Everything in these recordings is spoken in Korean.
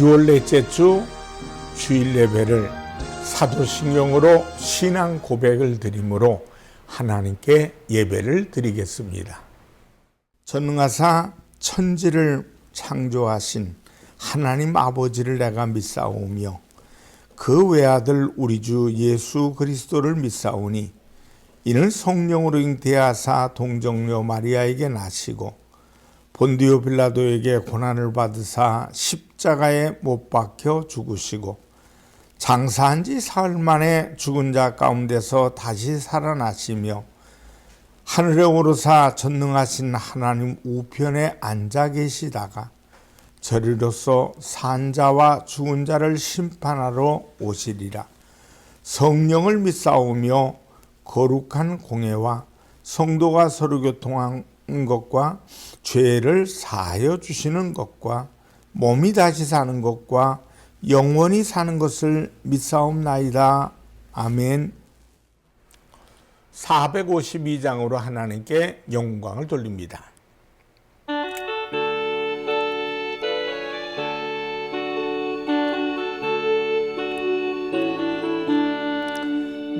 6월 넷째 주 주일 예배를 사도신경으로 신앙 고백을 드림으로 하나님께 예배를 드리겠습니다. 전능하사 천지를 창조하신 하나님 아버지를 내가 믿사오며 그 외아들 우리 주 예수 그리스도를 믿사오니 이는 성령으로 잉태하사 동정녀 마리아에게 나시고 본디오 빌라도에게 고난을 받으사 십자가에 못 박혀 죽으시고 장사한 지 사흘 만에 죽은 자 가운데서 다시 살아나시며 하늘에 오르사 전능하신 하나님 우편에 앉아 계시다가 저리로서 산 자와 죽은 자를 심판하러 오시리라. 성령을 믿사오며 거룩한 공예와 성도가 서로 교통한 것과 죄를 사하여 주시는 것과 몸이 다시 사는 것과 영원히 사는 것을 믿사옵나이다. 아멘. 452장으로 하나님께 영광을 돌립니다.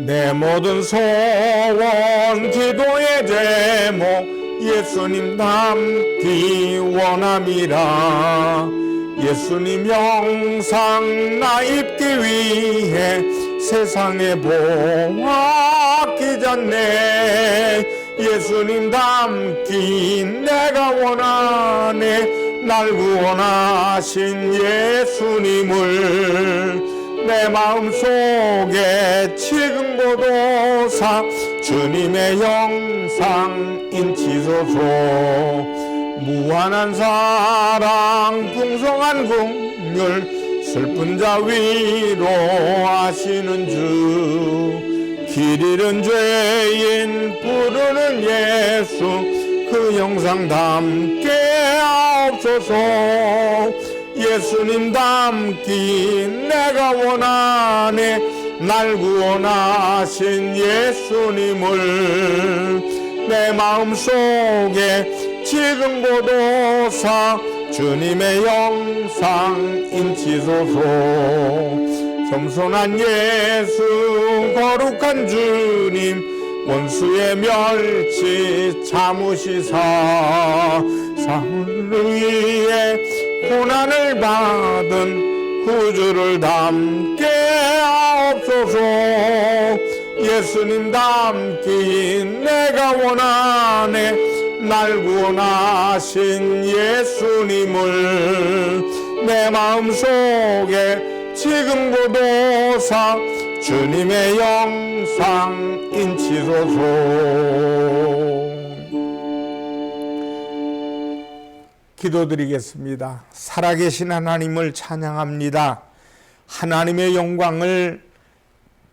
내 모든 소원 기도의 제목 예수님 닮기 원함이라. 예수님 영상 나 입기 위해 세상에 보았기 전에 예수님 닮기 내가 원하네. 날 구원하신 예수님을 내 마음속에 지금 보도사 주님의 영상 인치소서. 무한한 사랑 풍성한 긍휼 슬픈 자 위로하시는 주. 길 잃은 죄인 부르는 예수 그 영상 담게 하옵소서. 예수님 닮기 내가 원하네. 날 구원하신 예수님을 내 마음속에 지금 보도사 주님의 영상 인치소서. 겸손한 예수 거룩한 주님 원수의 멸치 참으시사 사물을 위해 고난을 받은 구주를 닮게 하옵소서. 예수님 닮기 내가 원하네. 날 구원하신 예수님을 내 마음속에 지금 보도사 주님의 영상 인치소서. 기도드리겠습니다. 살아계신 하나님을 찬양합니다. 하나님의 영광을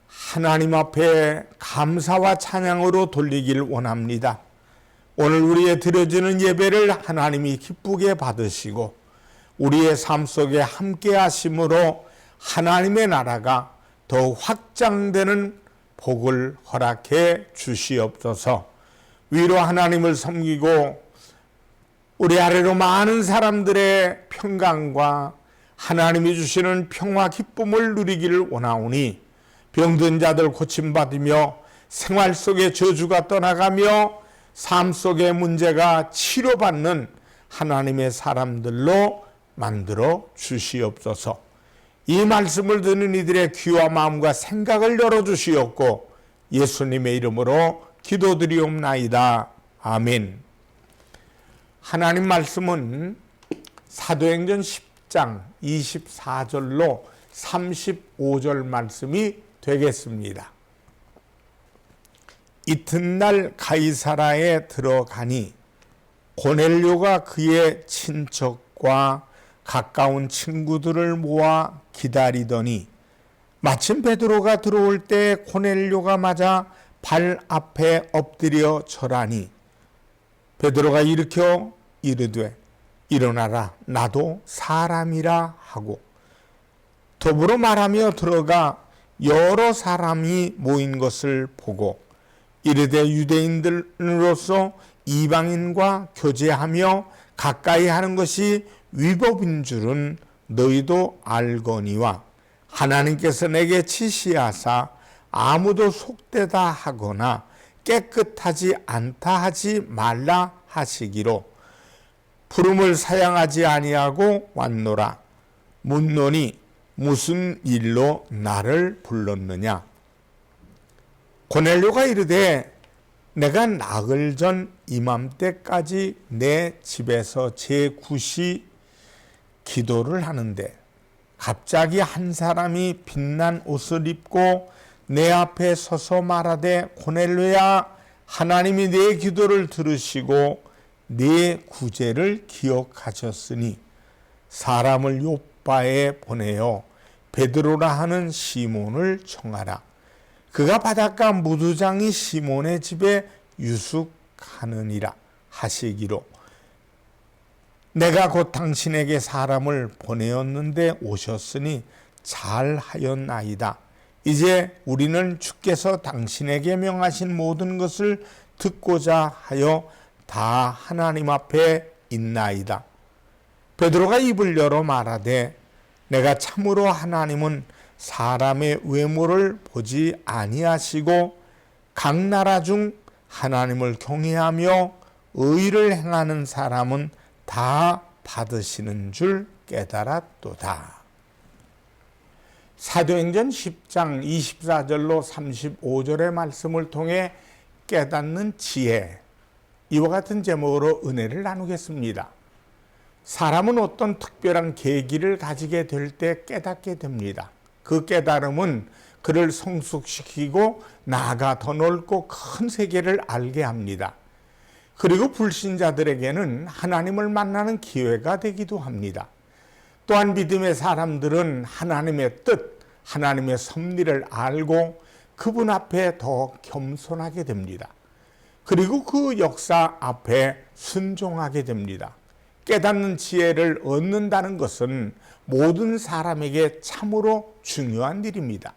하나님 앞에 감사와 찬양으로 돌리길 원합니다. 오늘 우리의 드려지는 예배를 하나님이 기쁘게 받으시고 우리의 삶 속에 함께 하심으로 하나님의 나라가 더 확장되는 복을 허락해 주시옵소서. 위로 하나님을 섬기고 우리 아래로 많은 사람들의 평강과 하나님이 주시는 평화 기쁨을 누리기를 원하오니 병든 자들 고침받으며 생활 속의 저주가 떠나가며 삶 속의 문제가 치료받는 하나님의 사람들로 만들어 주시옵소서. 이 말씀을 듣는 이들의 귀와 마음과 생각을 열어주시옵고 예수님의 이름으로 기도드리옵나이다. 아멘. 하나님 말씀은 사도행전 10장 24절로 35절 말씀이 되겠습니다. 이튿날 가이사라에 들어가니 고넬료가 그의 친척과 가까운 친구들을 모아 기다리더니 마침 베드로가 들어올 때 고넬료가 맞아 발 앞에 엎드려 절하니 베드로가 일으켜 이르되 일어나라 나도 사람이라 하고 더불어 말하며 들어가 여러 사람이 모인 것을 보고 이르되 유대인들로서 이방인과 교제하며 가까이 하는 것이 위법인 줄은 너희도 알거니와 하나님께서 내게 지시하사 아무도 속되다 하거나 깨끗하지 않다 하지 말라 하시기로 부름을 사양하지 아니하고 왔노라. 묻노니 무슨 일로 나를 불렀느냐. 고넬료가 이르되 내가 나흘 전 이맘때까지 내 집에서 제9시 기도를 하는데 갑자기 한 사람이 빛난 옷을 입고 내 앞에 서서 말하되 고넬료야, 하나님이 내 기도를 들으시고 내 구제를 기억하셨으니 사람을 요빠에 보내어 베드로라 하는 시몬을 청하라. 그가 바닷가 무두장이 시몬의 집에 유숙하느니라 하시기로 내가 곧 당신에게 사람을 보내었는데 오셨으니 잘하였나이다. 이제 우리는 주께서 당신에게 명하신 모든 것을 듣고자 하여 다 하나님 앞에 있나이다. 베드로가 입을 열어 말하되 내가 참으로 하나님은 사람의 외모를 보지 아니하시고 각 나라 중 하나님을 경외하며 의를 행하는 사람은 다 받으시는 줄 깨달았도다. 사도행전 10장 24절로 35절의 말씀을 통해 깨닫는 지혜, 이와 같은 제목으로 은혜를 나누겠습니다. 사람은 어떤 특별한 계기를 가지게 될 때 깨닫게 됩니다. 그 깨달음은 그를 성숙시키고 나아가 더 넓고 큰 세계를 알게 합니다. 그리고 불신자들에게는 하나님을 만나는 기회가 되기도 합니다. 또한 믿음의 사람들은 하나님의 뜻, 하나님의 섭리를 알고 그분 앞에 더 겸손하게 됩니다. 그리고 그 역사 앞에 순종하게 됩니다. 깨닫는 지혜를 얻는다는 것은 모든 사람에게 참으로 중요한 일입니다.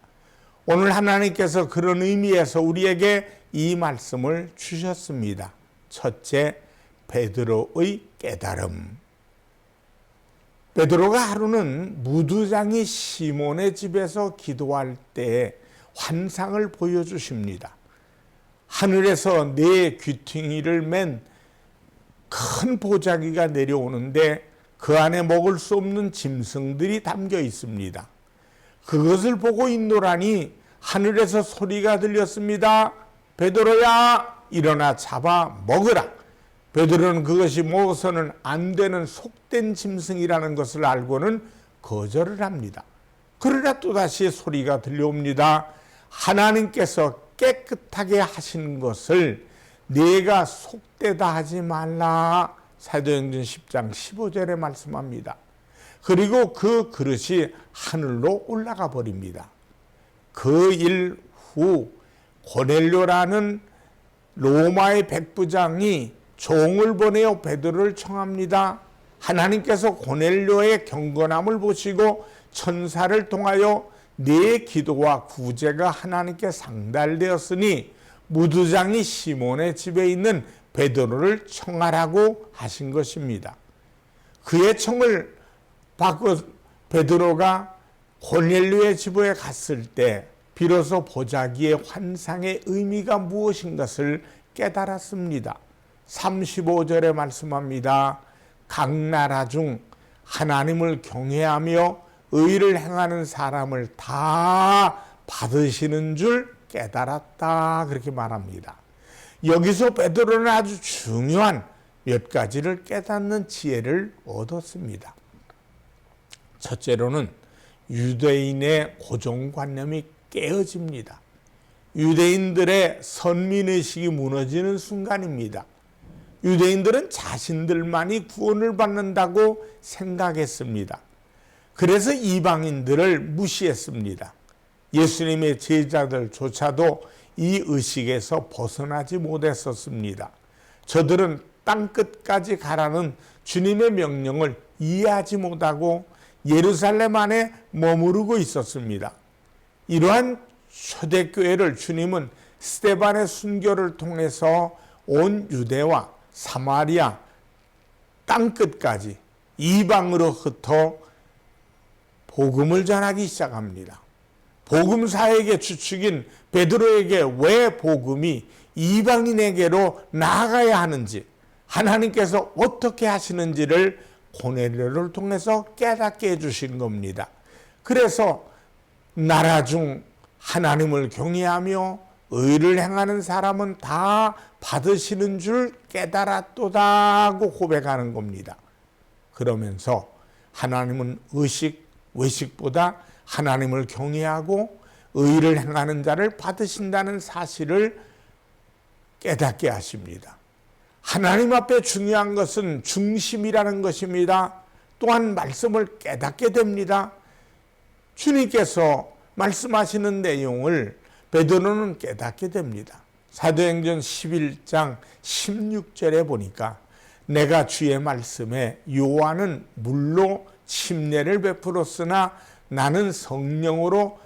오늘 하나님께서 그런 의미에서 우리에게 이 말씀을 주셨습니다. 첫째, 베드로의 깨달음. 베드로가 하루는 무두장이 시몬의 집에서 기도할 때 환상을 보여주십니다. 하늘에서 네 귀퉁이를 맨 큰 보자기가 내려오는데 그 안에 먹을 수 없는 짐승들이 담겨 있습니다. 그것을 보고 있노라니 하늘에서 소리가 들렸습니다. 베드로야, 일어나 잡아 먹으라. 베드로는 그것이 먹어서는 안 되는 속된 짐승이라는 것을 알고는 거절을 합니다. 그러나 또다시 소리가 들려옵니다. 하나님께서 깨끗하게 하신 것을 네가 속되다 하지 말라. 사도행전 10장 15절에 말씀합니다. 그리고 그 그릇이 하늘로 올라가 버립니다. 그 일 후 고넬료라는 로마의 백부장이 종을 보내어 베드로를 청합니다. 하나님께서 고넬료의 경건함을 보시고 천사를 통하여 네 기도와 구제가 하나님께 상달되었으니 무두장이 시몬의 집에 있는 베드로를 청하라고 하신 것입니다. 그의 청을 받고 베드로가 고넬료의 집에 갔을 때 비로소 보자기의 환상의 의미가 무엇인 것을 깨달았습니다. 35절에 말씀합니다. 각 나라 중 하나님을 경외하며 의를 행하는 사람을 다 받으시는 줄 깨달았다. 그렇게 말합니다. 여기서 베드로는 아주 중요한 몇 가지를 깨닫는 지혜를 얻었습니다. 첫째로는 유대인의 고정관념이 깨어집니다. 유대인들의 선민의식이 무너지는 순간입니다. 유대인들은 자신들만이 구원을 받는다고 생각했습니다. 그래서 이방인들을 무시했습니다. 예수님의 제자들조차도 이 의식에서 벗어나지 못했었습니다. 저들은 땅끝까지 가라는 주님의 명령을 이해하지 못하고 예루살렘 안에 머무르고 있었습니다. 이러한 초대교회를 주님은 스데반의 순교를 통해서 온 유대와 사마리아 땅끝까지 이방으로 흩어 복음을 전하기 시작합니다. 복음사에게 주축인 베드로에게 왜 복음이 이방인에게로 나아가야 하는지, 하나님께서 어떻게 하시는지를 고넬료를 통해서 깨닫게 해주신 겁니다. 그래서 나라 중 하나님을 경외하며 의를 행하는 사람은 다 받으시는 줄 깨달았도다 하고 고백하는 겁니다. 그러면서 하나님은 의식, 외식보다 하나님을 경외하고 의를 행하는 자를 받으신다는 사실을 깨닫게 하십니다. 하나님 앞에 중요한 것은 중심이라는 것입니다. 또한 말씀을 깨닫게 됩니다. 주님께서 말씀하시는 내용을 베드로는 깨닫게 됩니다. 사도행전 11장 16절에 보니까 내가 주의 말씀에 요한은 물로 침례를 베풀었으나 나는 성령으로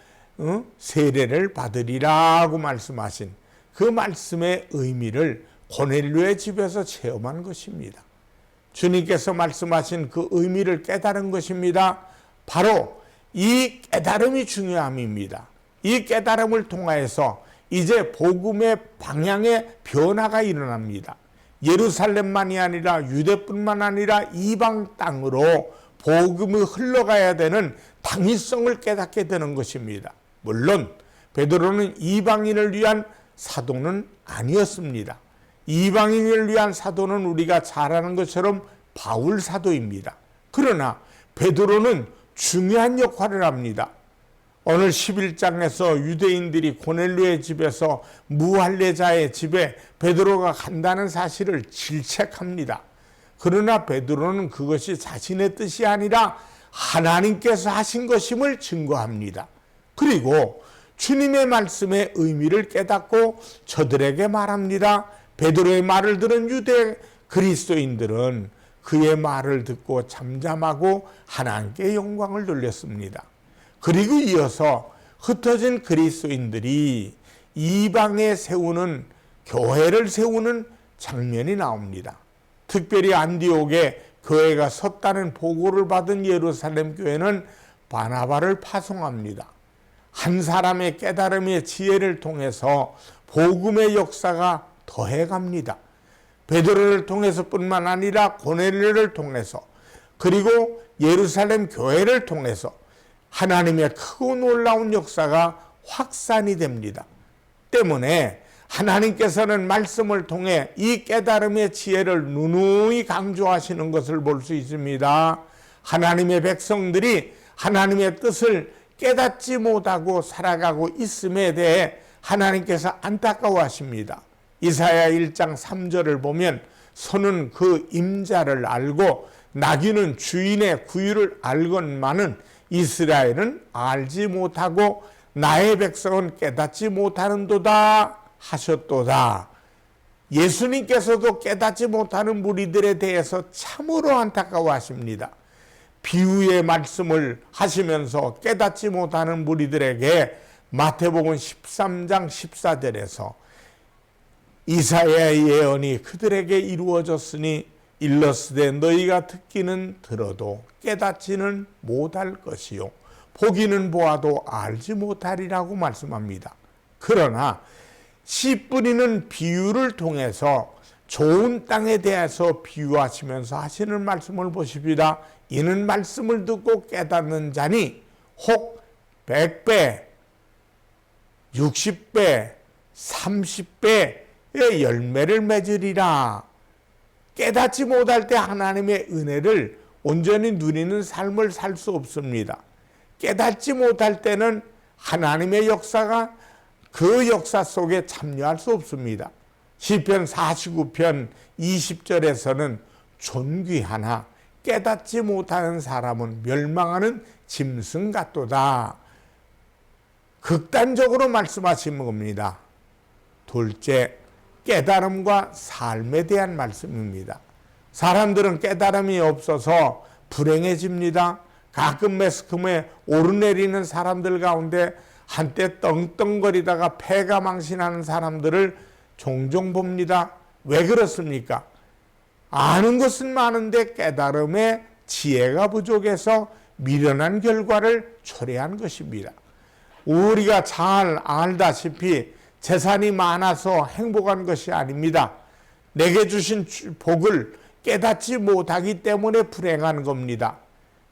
세례를 받으리라고 말씀하신 그 말씀의 의미를 고넬료의 집에서 체험한 것입니다. 주님께서 말씀하신 그 의미를 깨달은 것입니다. 바로 이 깨달음이 중요함입니다. 이 깨달음을 통하여서 이제 복음의 방향의 변화가 일어납니다. 예루살렘만이 아니라 유대뿐만 아니라 이방 땅으로 복음이 흘러가야 되는 당위성을 깨닫게 되는 것입니다. 물론 베드로는 이방인을 위한 사도는 아니었습니다. 이방인을 위한 사도는 우리가 잘 아는 것처럼 바울 사도입니다. 그러나 베드로는 중요한 역할을 합니다. 오늘 11장에서 유대인들이 고넬료의 집에서 무할례자의 집에 베드로가 간다는 사실을 질책합니다. 그러나 베드로는 그것이 자신의 뜻이 아니라 하나님께서 하신 것임을 증거합니다. 그리고 주님의 말씀의 의미를 깨닫고 저들에게 말합니다. 베드로의 말을 들은 유대 그리스도인들은 그의 말을 듣고 잠잠하고 하나님께 영광을 돌렸습니다. 그리고 이어서 흩어진 그리스도인들이 이방에 세우는 교회를 세우는 장면이 나옵니다. 특별히 안디옥에 교회가 섰다는 보고를 받은 예루살렘 교회는 바나바를 파송합니다. 한 사람의 깨달음의 지혜를 통해서 복음의 역사가 더해갑니다. 베드로를 통해서뿐만 아니라 고넬료를 통해서 그리고 예루살렘 교회를 통해서 하나님의 크고 놀라운 역사가 확산이 됩니다. 때문에 하나님께서는 말씀을 통해 이 깨달음의 지혜를 누누이 강조하시는 것을 볼 수 있습니다. 하나님의 백성들이 하나님의 뜻을 깨닫지 못하고 살아가고 있음에 대해 하나님께서 안타까워하십니다. 이사야 1장 3절을 보면 소는 그 임자를 알고 나귀는 주인의 구유를 알건만은 이스라엘은 알지 못하고 나의 백성은 깨닫지 못하는도다 하셨도다. 예수님께서도 깨닫지 못하는 무리들에 대해서 참으로 안타까워하십니다. 비유의 말씀을 하시면서 깨닫지 못하는 무리들에게 마태복음 13장 14절에서 이사야의 예언이 그들에게 이루어졌으니 일러스되 너희가 듣기는 들어도 깨닫지는 못할 것이요 보기는 보아도 알지 못하리라고 말씀합니다. 그러나 씨 뿌리는 비유를 통해서 좋은 땅에 대해서 비유하시면서 하시는 말씀을 보십니다. 이는 말씀을 듣고 깨닫는 자니 혹 100배, 60배, 30배의 열매를 맺으리라. 깨닫지 못할 때 하나님의 은혜를 온전히 누리는 삶을 살 수 없습니다. 깨닫지 못할 때는 하나님의 역사가 그 역사 속에 참여할 수 없습니다. 시편 49편 20절에서는 존귀하나 깨닫지 못하는 사람은 멸망하는 짐승 같도다. 극단적으로 말씀하신 겁니다. 둘째, 깨달음과 삶에 대한 말씀입니다. 사람들은 깨달음이 없어서 불행해집니다. 가끔 매스컴에 오르내리는 사람들 가운데 한때 떵떵거리다가 패가 망신하는 사람들을 종종 봅니다. 왜 그렇습니까? 아는 것은 많은데 깨달음의 지혜가 부족해서 미련한 결과를 초래한 것입니다. 우리가 잘 알다시피 재산이 많아서 행복한 것이 아닙니다. 내게 주신 복을 깨닫지 못하기 때문에 불행한 겁니다.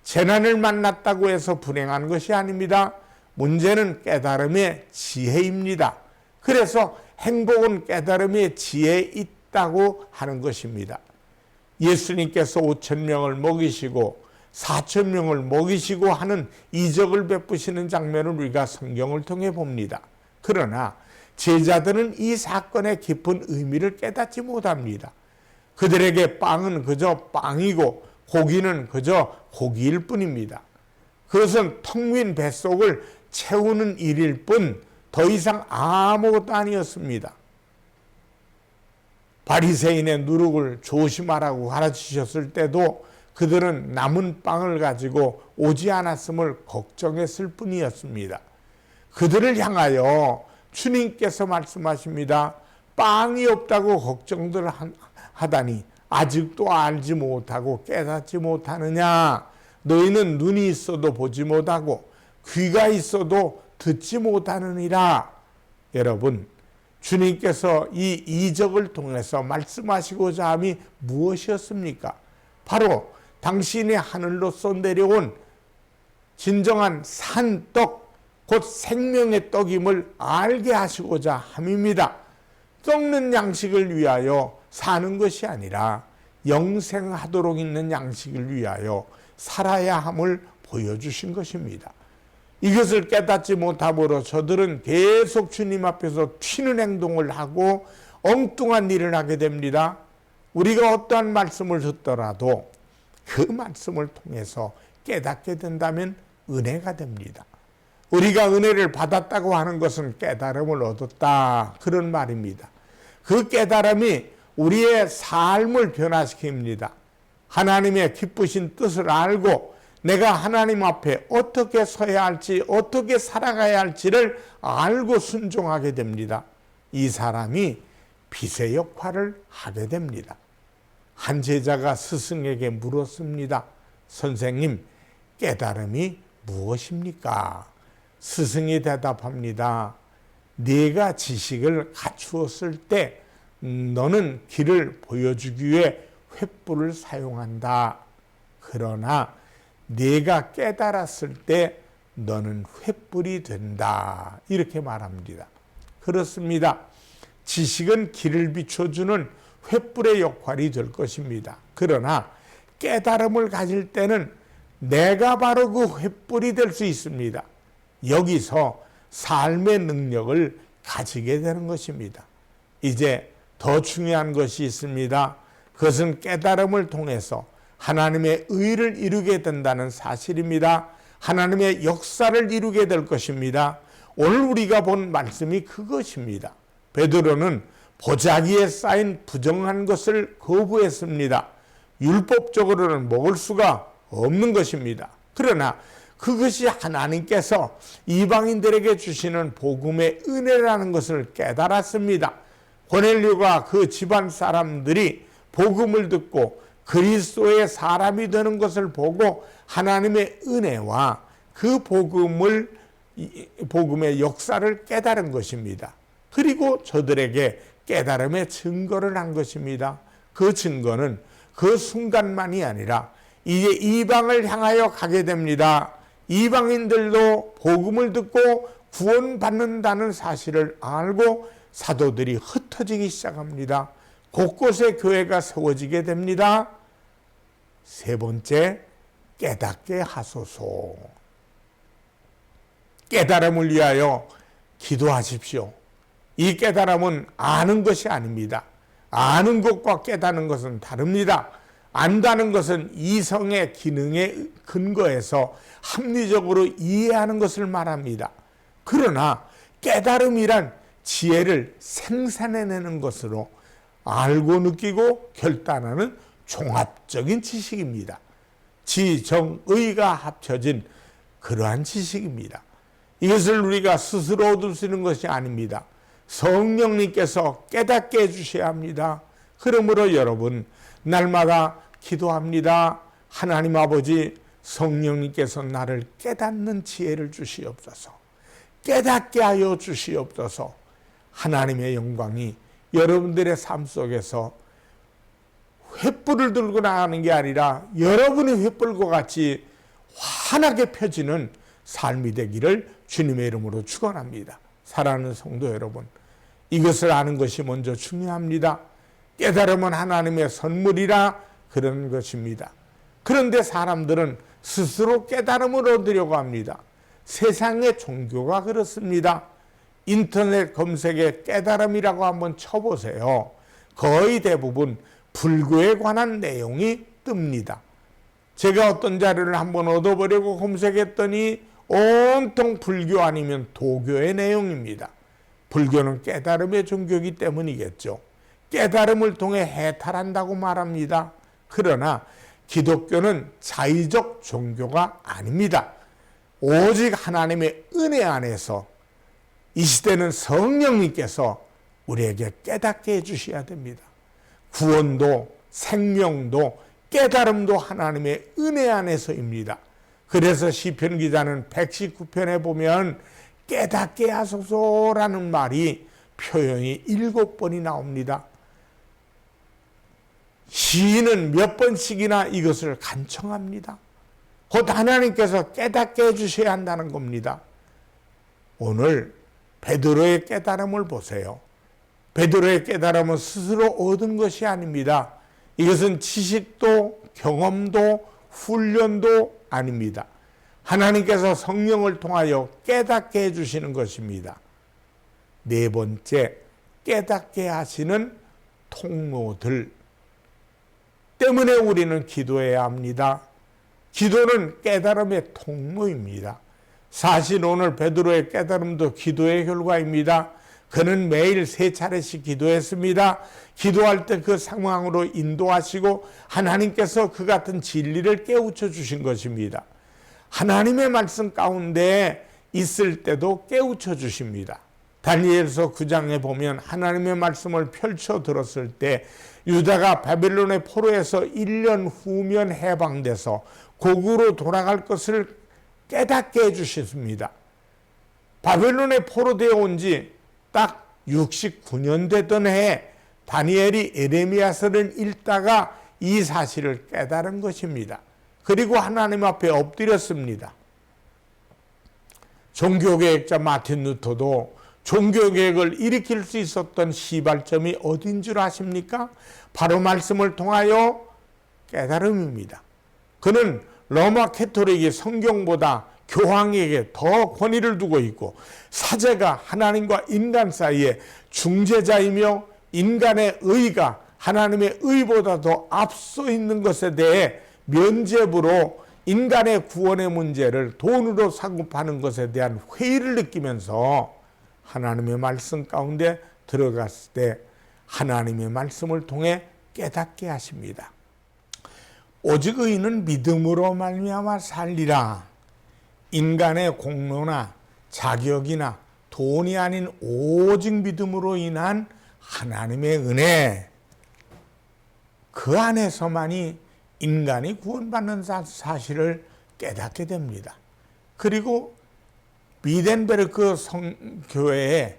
재난을 만났다고 해서 불행한 것이 아닙니다. 문제는 깨달음의 지혜입니다. 그래서 행복은 깨달음의 지혜에 있다고 하는 것입니다. 예수님께서 5,000명을 먹이시고 4,000명을 먹이시고 하는 이적을 베푸시는 장면을 우리가 성경을 통해 봅니다. 그러나 제자들은 이 사건의 깊은 의미를 깨닫지 못합니다. 그들에게 빵은 그저 빵이고 고기는 그저 고기일 뿐입니다. 그것은 텅 빈 뱃속을 채우는 일일 뿐 더 이상 아무것도 아니었습니다. 바리새인의 누룩을 조심하라고 가르치셨을 때도 그들은 남은 빵을 가지고 오지 않았음을 걱정했을 뿐이었습니다. 그들을 향하여 주님께서 말씀하십니다. 빵이 없다고 걱정들 하다니 아직도 알지 못하고 깨닫지 못하느냐? 너희는 눈이 있어도 보지 못하고 귀가 있어도 듣지 못하느니라. 여러분, 주님께서 이 이적을 통해서 말씀하시고자 함이 무엇이었습니까? 바로 당신이 하늘로서 내려온 진정한 산떡, 곧 생명의 떡임을 알게 하시고자 함입니다. 썩는 양식을 위하여 사는 것이 아니라 영생하도록 있는 양식을 위하여 살아야 함을 보여주신 것입니다. 이것을 깨닫지 못함으로 저들은 계속 주님 앞에서 튀는 행동을 하고 엉뚱한 일을 하게 됩니다. 우리가 어떠한 말씀을 듣더라도 그 말씀을 통해서 깨닫게 된다면 은혜가 됩니다. 우리가 은혜를 받았다고 하는 것은 깨달음을 얻었다, 그런 말입니다. 그 깨달음이 우리의 삶을 변화시킵니다. 하나님의 기쁘신 뜻을 알고 내가 하나님 앞에 어떻게 서야 할지, 어떻게 살아가야 할지를 알고 순종하게 됩니다. 이 사람이 빛의 역할을 하게 됩니다. 한 제자가 스승에게 물었습니다. 선생님, 깨달음이 무엇입니까? 스승이 대답합니다. 네가 지식을 갖추었을 때 너는 길을 보여주기 위해 횃불을 사용한다. 그러나 네가 깨달았을 때 너는 횃불이 된다. 이렇게 말합니다. 그렇습니다. 지식은 길을 비춰주는 횃불의 역할이 될 것입니다. 그러나 깨달음을 가질 때는 내가 바로 그 횃불이 될 수 있습니다. 여기서 삶의 능력을 가지게 되는 것입니다. 이제 더 중요한 것이 있습니다. 그것은 깨달음을 통해서 하나님의 의를 이루게 된다는 사실입니다. 하나님의 역사를 이루게 될 것입니다. 오늘 우리가 본 말씀이 그것입니다. 베드로는 보자기에 쌓인 부정한 것을 거부했습니다. 율법적으로는 먹을 수가 없는 것입니다. 그러나 그것이 하나님께서 이방인들에게 주시는 복음의 은혜라는 것을 깨달았습니다. 고넬료가 그 집안 사람들이 복음을 듣고 그리스도의 사람이 되는 것을 보고 하나님의 은혜와 그 복음의 역사를 깨달은 것입니다. 그리고 저들에게 깨달음의 증거를 한 것입니다. 그 증거는 그 순간만이 아니라 이제 이방을 향하여 가게 됩니다. 이방인들도 복음을 듣고 구원받는다는 사실을 알고 사도들이 흩어지기 시작합니다. 곳곳에 교회가 세워지게 됩니다. 세 번째, 깨닫게 하소서. 깨달음을 위하여 기도하십시오. 이 깨달음은 아는 것이 아닙니다. 아는 것과 깨닫는 것은 다릅니다. 안다는 것은 이성의 기능에 근거해서 합리적으로 이해하는 것을 말합니다. 그러나 깨달음이란 지혜를 생산해내는 것으로 알고 느끼고 결단하는 종합적인 지식입니다. 지, 정, 의가 합쳐진 그러한 지식입니다. 이것을 우리가 스스로 얻을 수 있는 것이 아닙니다. 성령님께서 깨닫게 해주셔야 합니다. 그러므로 여러분, 날마다 기도합니다. 하나님 아버지, 성령님께서 나를 깨닫는 지혜를 주시옵소서. 깨닫게 하여 주시옵소서. 하나님의 영광이 여러분들의 삶 속에서 횃불을 들고 나가는 게 아니라 여러분이 횃불과 같이 환하게 펴지는 삶이 되기를 주님의 이름으로 축원합니다. 사랑하는 성도 여러분, 이것을 아는 것이 먼저 중요합니다. 깨달음은 하나님의 선물이라 그런 것입니다. 그런데 사람들은 스스로 깨달음을 얻으려고 합니다. 세상의 종교가 그렇습니다. 인터넷 검색에 깨달음이라고 한번 쳐보세요. 거의 대부분 불교에 관한 내용이 뜹니다. 제가 어떤 자료를 한번 얻어보려고 검색했더니 온통 불교 아니면 도교의 내용입니다. 불교는 깨달음의 종교이기 때문이겠죠. 깨달음을 통해 해탈한다고 말합니다. 그러나 기독교는 자의적 종교가 아닙니다. 오직 하나님의 은혜 안에서 이 시대는 성령님께서 우리에게 깨닫게 해주셔야 됩니다. 구원도 생명도 깨달음도 하나님의 은혜 안에서입니다. 그래서 시편 기자는 119편에 보면 깨닫게 하소서라는 말이 표현이 7번이 나옵니다. 시인은 몇 번씩이나 이것을 간청합니다. 곧 하나님께서 깨닫게 해주셔야 한다는 겁니다. 오늘 베드로의 깨달음을 보세요. 베드로의 깨달음은 스스로 얻은 것이 아닙니다. 이것은 지식도 경험도 훈련도 아닙니다. 하나님께서 성령을 통하여 깨닫게 해주시는 것입니다. 네 번째, 깨닫게 하시는 통로들 때문에 우리는 기도해야 합니다. 기도는 깨달음의 통로입니다. 사실 오늘 베드로의 깨달음도 기도의 결과입니다. 그는 매일 3차례씩 기도했습니다. 기도할 때 그 상황으로 인도하시고 하나님께서 그 같은 진리를 깨우쳐 주신 것입니다. 하나님의 말씀 가운데 있을 때도 깨우쳐 주십니다. 다니엘서 9장에 보면 하나님의 말씀을 펼쳐 들었을 때 유다가 바벨론의 포로에서 1년 후면 해방돼서 고국으로 돌아갈 것을 깨닫게 해주셨습니다. 바벨론에 포로되어 온 지 딱 69년 되던 해에 다니엘이 에레미야서를 읽다가 이 사실을 깨달은 것입니다. 그리고 하나님 앞에 엎드렸습니다. 종교개혁자 마틴 루터도 종교개혁을 일으킬 수 있었던 시발점이 어딘 줄 아십니까? 바로 말씀을 통하여 깨달음입니다. 그는 로마 캐토릭이 성경보다 교황에게 더 권위를 두고 있고 사제가 하나님과 인간 사이에 중재자이며 인간의 의가 하나님의 의보다 더 앞서 있는 것에 대해 면죄부로 인간의 구원의 문제를 돈으로 사고파는 것에 대한 회의를 느끼면서 하나님의 말씀 가운데 들어갔을 때 하나님의 말씀을 통해 깨닫게 하십니다. 오직 의인은 믿음으로 말미암아 살리라. 인간의 공로나 자격이나 돈이 아닌 오직 믿음으로 인한 하나님의 은혜, 그 안에서만이 인간이 구원받는 사실을 깨닫게 됩니다. 그리고 비덴베르크 성교회의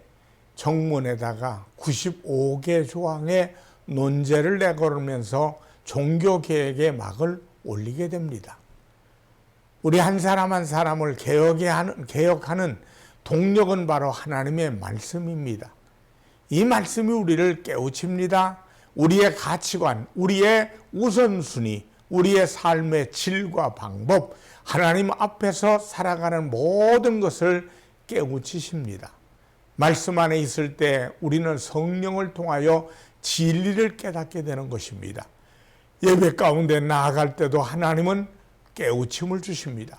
정문에다가 95개 조항의 논제를 내걸으면서 종교개혁의 막을 올리게 됩니다. 우리 한 사람 한 사람을 개혁하는 동력은 바로 하나님의 말씀입니다. 이 말씀이 우리를 깨우칩니다. 우리의 가치관, 우리의 우선순위, 우리의 삶의 질과 방법, 하나님 앞에서 살아가는 모든 것을 깨우치십니다. 말씀 안에 있을 때 우리는 성령을 통하여 진리를 깨닫게 되는 것입니다. 예배 가운데 나아갈 때도 하나님은 깨우침을 주십니다.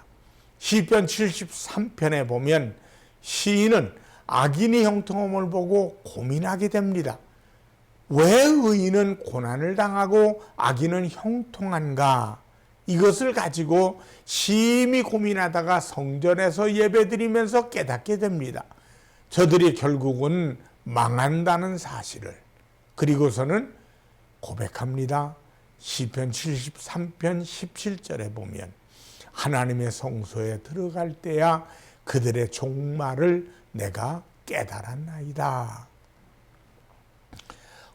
시편 73편에 보면 시인은 악인이 형통함을 보고 고민하게 됩니다. 왜 의인은 고난을 당하고 악인은 형통한가? 이것을 가지고 심히 고민하다가 성전에서 예배드리면서 깨닫게 됩니다. 저들이 결국은 망한다는 사실을. 그리고서는 고백합니다. 시편 73편 17절에 보면 하나님의 성소에 들어갈 때야 그들의 종말을 내가 깨달았나이다.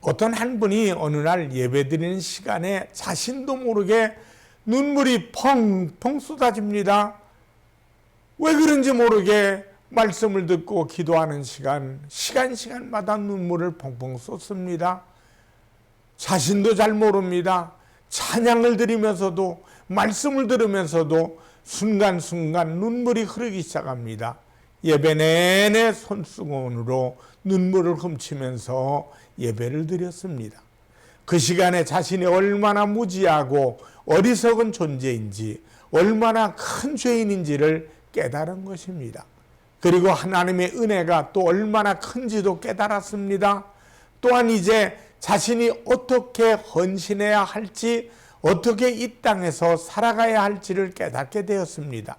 어떤 한 분이 어느 날 예배드리는 시간에 자신도 모르게 눈물이 펑펑 쏟아집니다. 왜 그런지 모르게 말씀을 듣고 기도하는 시간마다 눈물을 펑펑 쏟습니다. 자신도 잘 모릅니다. 찬양을 드리면서도 말씀을 들으면서도 순간순간 눈물이 흐르기 시작합니다. 예배 내내 손수건으로 눈물을 훔치면서 예배를 드렸습니다. 그 시간에 자신이 얼마나 무지하고 어리석은 존재인지, 얼마나 큰 죄인인지를 깨달은 것입니다. 그리고 하나님의 은혜가 또 얼마나 큰지도 깨달았습니다. 또한 이제 자신이 어떻게 헌신해야 할지, 어떻게 이 땅에서 살아가야 할지를 깨닫게 되었습니다.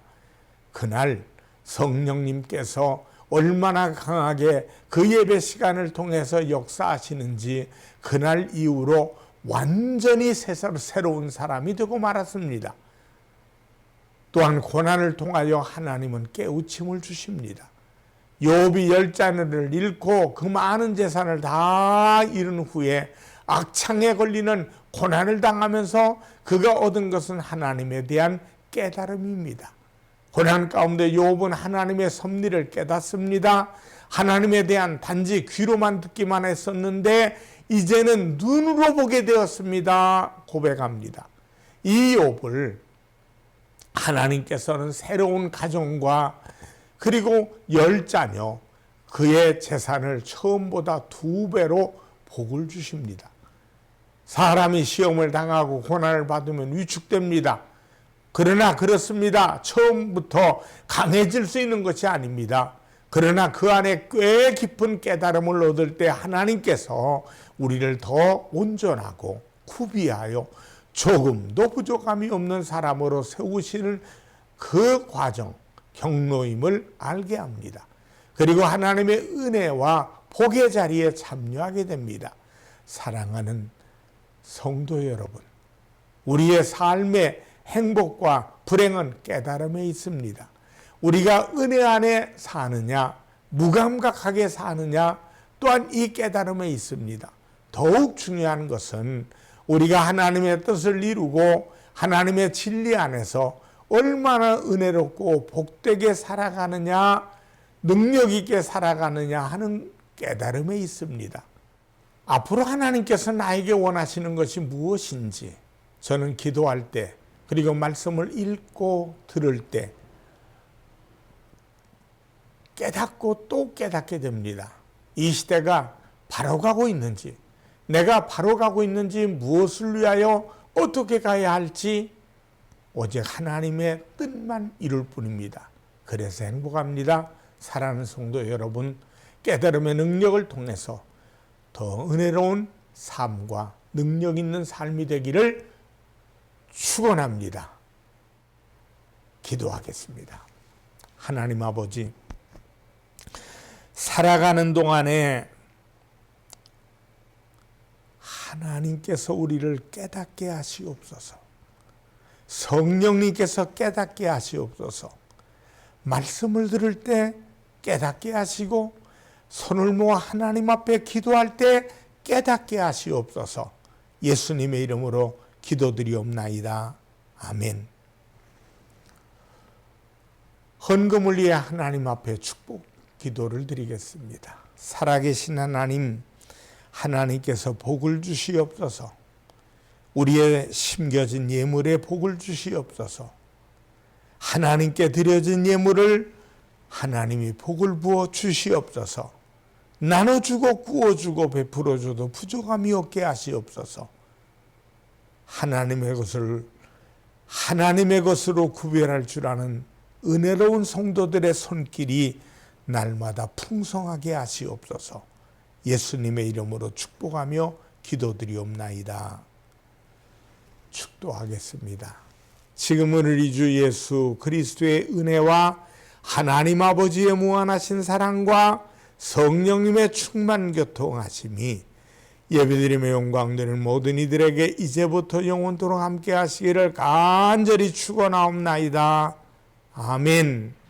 그날 성령님께서 얼마나 강하게 그 예배 시간을 통해서 역사하시는지 그날 이후로 완전히 새로운 사람이 되고 말았습니다. 또한 고난을 통하여 하나님은 깨우침을 주십니다. 욥이 10자녀를 잃고 그 많은 재산을 다 잃은 후에 악창에 걸리는 고난을 당하면서 그가 얻은 것은 하나님에 대한 깨달음입니다. 고난 가운데 욥은 하나님의 섭리를 깨닫습니다. 하나님에 대한 단지 귀로만 듣기만 했었는데 이제는 눈으로 보게 되었습니다. 고백합니다. 이 욥을 하나님께서는 새로운 가정과 그리고 10자녀, 그의 재산을 처음보다 2배로 복을 주십니다. 사람이 시험을 당하고 고난을 받으면 위축됩니다. 그러나 그렇습니다. 처음부터 강해질 수 있는 것이 아닙니다. 그러나 그 안에 꽤 깊은 깨달음을 얻을 때 하나님께서 우리를 더 온전하고 구비하여 조금도 부족함이 없는 사람으로 세우시는 그 과정, 경로임을 알게 합니다. 그리고 하나님의 은혜와 복의 자리에 참여하게 됩니다. 사랑하는 성도 여러분, 우리의 삶의 행복과 불행은 깨달음에 있습니다. 우리가 은혜 안에 사느냐, 무감각하게 사느냐, 또한 이 깨달음에 있습니다. 더욱 중요한 것은 우리가 하나님의 뜻을 이루고 하나님의 진리 안에서 얼마나 은혜롭고 복되게 살아가느냐, 능력 있게 살아가느냐 하는 깨달음에 있습니다. 앞으로 하나님께서 나에게 원하시는 것이 무엇인지 저는 기도할 때, 그리고 말씀을 읽고 들을 때 깨닫고 또 깨닫게 됩니다. 이 시대가 바로 가고 있는지, 내가 바로 가고 있는지, 무엇을 위하여 어떻게 가야 할지 오직 하나님의 뜻만 이룰 뿐입니다. 그래서 행복합니다. 사랑하는 성도 여러분, 깨달음의 능력을 통해서 더 은혜로운 삶과 능력 있는 삶이 되기를 축원합니다. 기도하겠습니다. 하나님 아버지, 살아가는 동안에 하나님께서 우리를 깨닫게 하시옵소서. 성령님께서 깨닫게 하시옵소서. 말씀을 들을 때 깨닫게 하시고 손을 모아 하나님 앞에 기도할 때 깨닫게 하시옵소서. 예수님의 이름으로 기도드리옵나이다. 아멘. 헌금을 위해 하나님 앞에 축복 기도를 드리겠습니다. 살아계신 하나님, 하나님께서 복을 주시옵소서. 우리의 심겨진 예물에 복을 주시옵소서. 하나님께 드려진 예물을 하나님이 복을 부어 주시옵소서. 나눠주고 구워주고 베풀어줘도 부족함이 없게 하시옵소서. 하나님의 것으로 구별할 줄 아는 은혜로운 성도들의 손길이 날마다 풍성하게 하시옵소서. 예수님의 이름으로 축복하며 기도드리옵나이다. 축도하겠습니다. 지금은 우리 주 예수 그리스도의 은혜와 하나님 아버지의 무한하신 사랑과 성령님의 충만 교통하심이 예배드리며 영광 드리는 모든 이들에게 이제부터 영원토록 함께 하시기를 간절히 축원하옵나이다. 아멘.